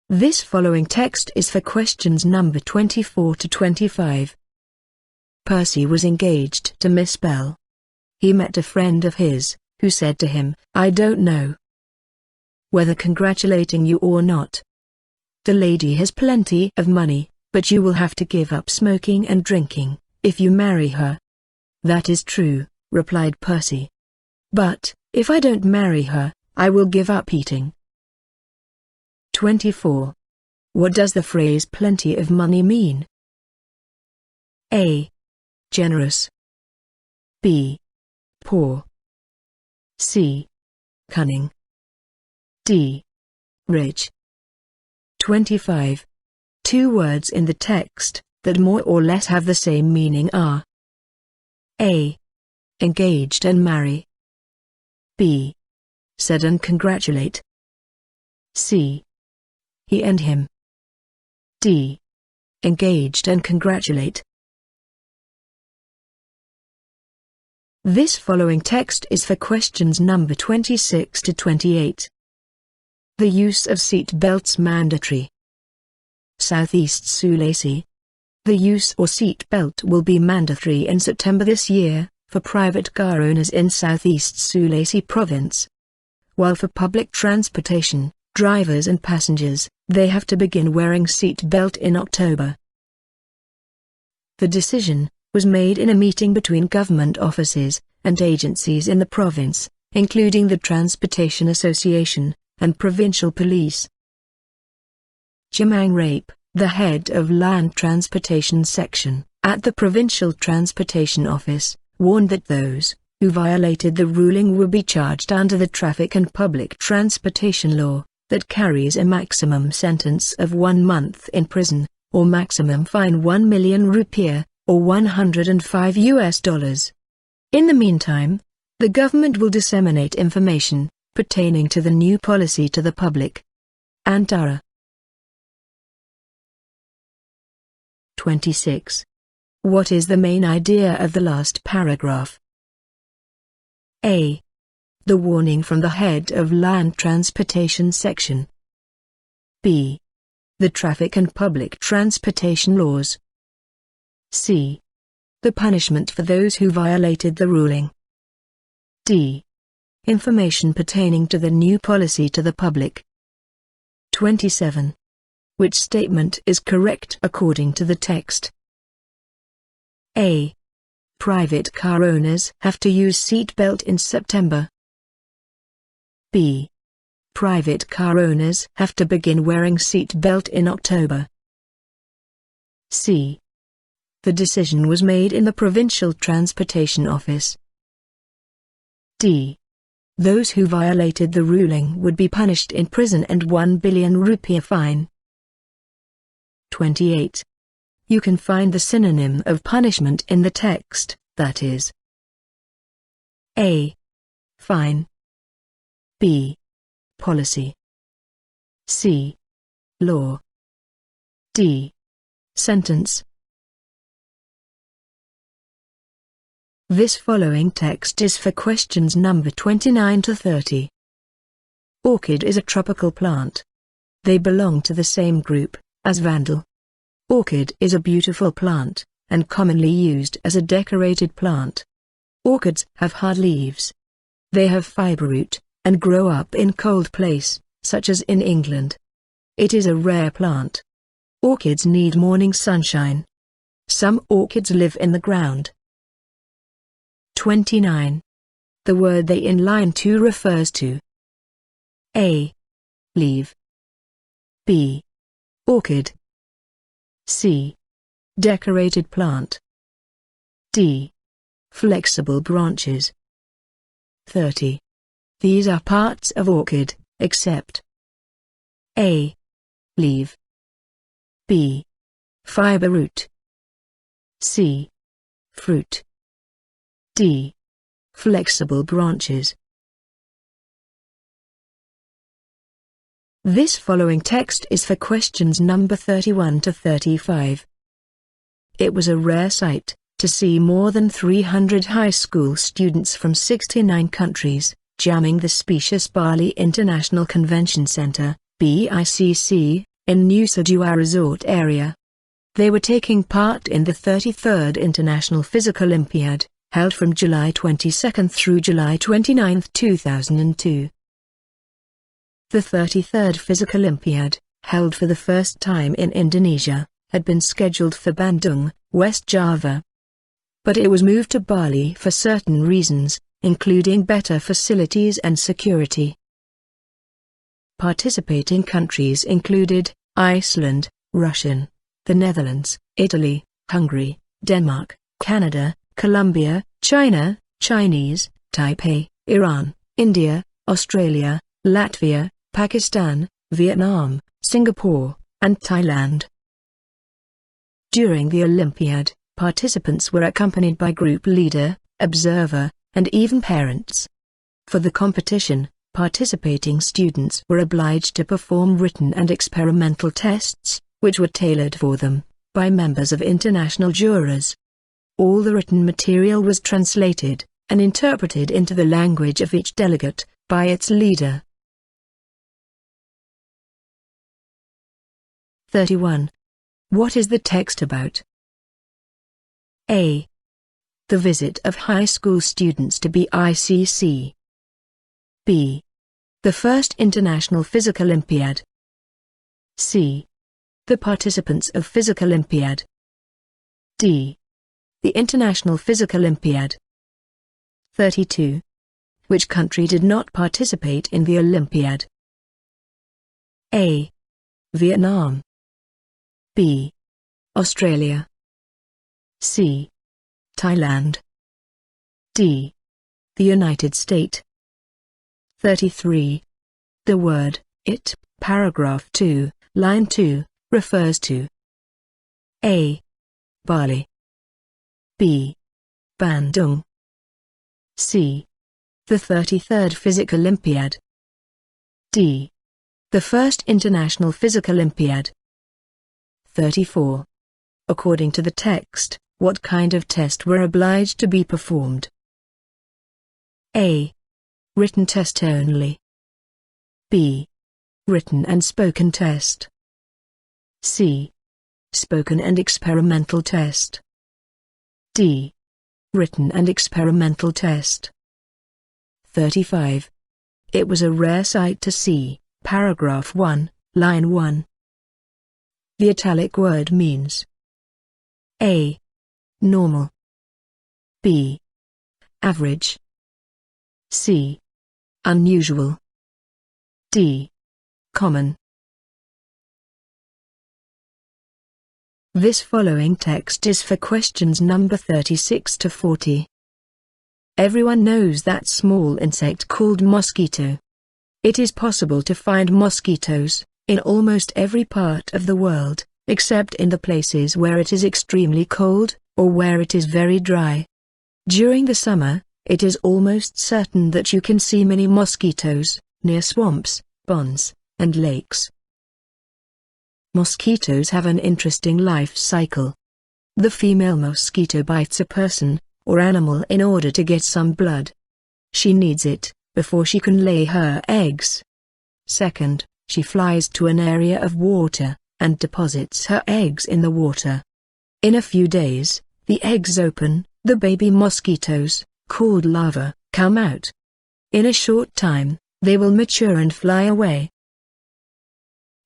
This following text is for questions number 24 to 25. Percy was engaged to Miss Bell. He met a friend of his, who said to him, "I don't know whether congratulating you or not. The lady has plenty of money, but you will have to give up smoking and drinking, if you marry her." "That is true," replied Percy. "But, if I don't marry her, I will give up eating." 24. What does the phrase plenty of money mean? A. Generous. B. Poor. C. Cunning. D. Rich. 25. Two words in the text that more or less have the same meaning are A. Engaged and marry. B. Said and congratulate. C. He and him. D. Engaged and congratulate. This following text is for questions number 26 to 28. The use of seat belts mandatory. Southeast Sulawesi. The use or seat belt will be mandatory in September this year, for private car owners in Southeast Sulawesi province. While for public transportation, drivers and passengers, they have to begin wearing seat belt in October. The decision was made in a meeting between government offices and agencies in the province, including the Transportation Association and provincial police. Jimang Rape, the head of Land Transportation Section at the Provincial Transportation Office, warned that those who violated the ruling will be charged under the Traffic and Public Transportation Law, that carries a maximum sentence of 1 month in prison, or maximum fine 1 million rupiah, or $105. In the meantime, the government will disseminate information pertaining to the new policy to the public. Antara. 26. What is the main idea of the last paragraph? A. The warning from the head of Land Transportation Section. B. The Traffic and Public Transportation Laws. C. The punishment for those who violated the ruling. D. Information pertaining to the new policy to the public. 27. Which statement is correct according to the text? A. Private car owners have to use seat belt in September. B. Private car owners have to begin wearing seat belt in October. C. The decision was made in the Provincial Transportation Office. D. Those who violated the ruling would be punished in prison and 1 billion rupiah fine. 28. You can find the synonym of punishment in the text, that is A. Fine. B. Policy. C. Law. D. Sentence. This following text is for questions number 29 to 30. Orchid is a tropical plant. They belong to the same group as vandal. Orchid is a beautiful plant, and commonly used as a decorated plant. Orchids have hard leaves. They have fiber root, and grow up in cold place, such as in England. It is a rare plant. Orchids need morning sunshine. Some orchids live in the ground. 29. The word they in line 2 refers to A. Leaf. B. Orchid. C. Decorated plant. D. Flexible branches. 30. These are parts of orchid, except A. Leaf. B. Fiber root. C. Fruit. D. Flexible branches. This following text is for questions number 31 to 35. It was a rare sight to see more than 300 high school students from 69 countries jamming the spacious Bali International Convention Center, BICC, in Nusa Dua Resort area. They were taking part in the 33rd International Physical Olympiad, held from July 22 through July 29, 2002. The 33rd Physical Olympiad, held for the first time in Indonesia, had been scheduled for Bandung, West Java. But it was moved to Bali for certain reasons, including better facilities and security. Participating countries included Iceland, Russia, the Netherlands, Italy, Hungary, Denmark, Canada, Colombia, China, Chinese, Taipei, Iran, India, Australia, Latvia, Pakistan, Vietnam, Singapore, and Thailand. During the Olympiad, participants were accompanied by group leader, observer, and even parents. For the competition, participating students were obliged to perform written and experimental tests, which were tailored for them, by members of international jurors. All the written material was translated, and interpreted into the language of each delegate, by its leader. 31. What is the text about? A. The visit of high school students to BICC. B. The first International Physical Olympiad. C. The participants of Physical Olympiad. D. The International Physical Olympiad. 32. Which country did not participate in the Olympiad? A. Vietnam. B. Australia. C. Thailand. D. The United States. 33. The word, it, paragraph 2, line 2, refers to A. Bali. B. Bandung. C. The 33rd Physical Olympiad. D. The first International Physical Olympiad. 34. According to the text, what kind of test were obliged to be performed? A. Written test only. B. Written and spoken test. C. Spoken and experimental test. D. Written and experimental test. 35. It was a rare sight to see, paragraph 1, line 1. The italic word means A. Normal. B. Average. C. Unusual. D. Common. This following text is for questions number 36 to 40. Everyone knows that small insect called mosquito. It is possible to find mosquitoes in almost every part of the world, except in the places where it is extremely cold, or where it is very dry. During the summer, it is almost certain that you can see many mosquitoes near swamps, ponds, and lakes. Mosquitoes have an interesting life cycle. The female mosquito bites a person or animal in order to get some blood. She needs it before she can lay her eggs. Second, she flies to an area of water and deposits her eggs in the water. In a few days, the eggs open, the baby mosquitoes, called larvae, come out. In a short time, they will mature and fly away.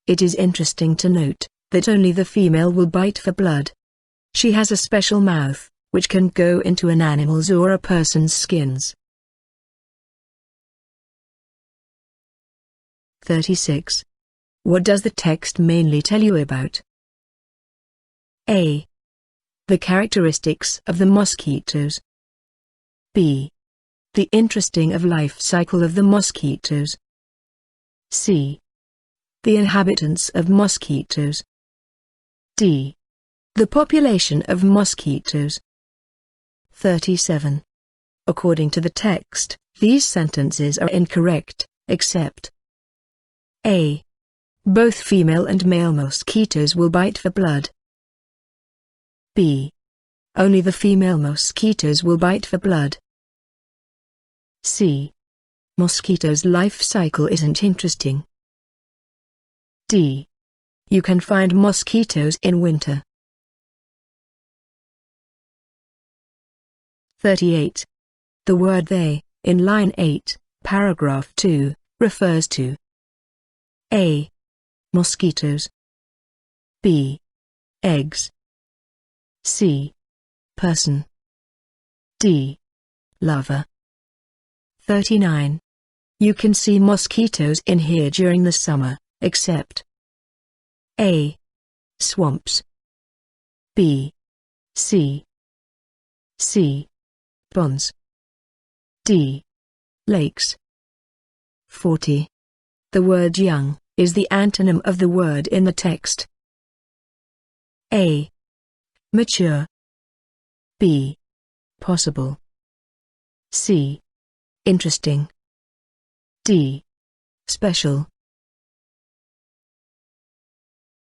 It is interesting to note that only the female will bite for blood. She has a special mouth, which can go into an animal's or a person's skins. 36. What does the text mainly tell you about? A. The characteristics of the mosquitoes. B. The interesting of life cycle of the mosquitoes. C. The inhabitants of mosquitoes. D. The population of mosquitoes. 37. According to the text, these sentences are incorrect, except A. Both female and male mosquitoes will bite for blood. B. Only the female mosquitoes will bite for blood. C. Mosquitoes' life cycle isn't interesting. D. You can find mosquitoes in winter. 38. The word they, in line 8, paragraph 2, refers to A. Mosquitoes, B. Eggs, C. Person, D. Larva. 39. You can see mosquitoes in here during the summer, except A. Swamps, B. Sea, C. Ponds, D. Lakes. 40. The word young is the antonym of the word in the text. A. Mature, B. Possible, C. Interesting, D. Special.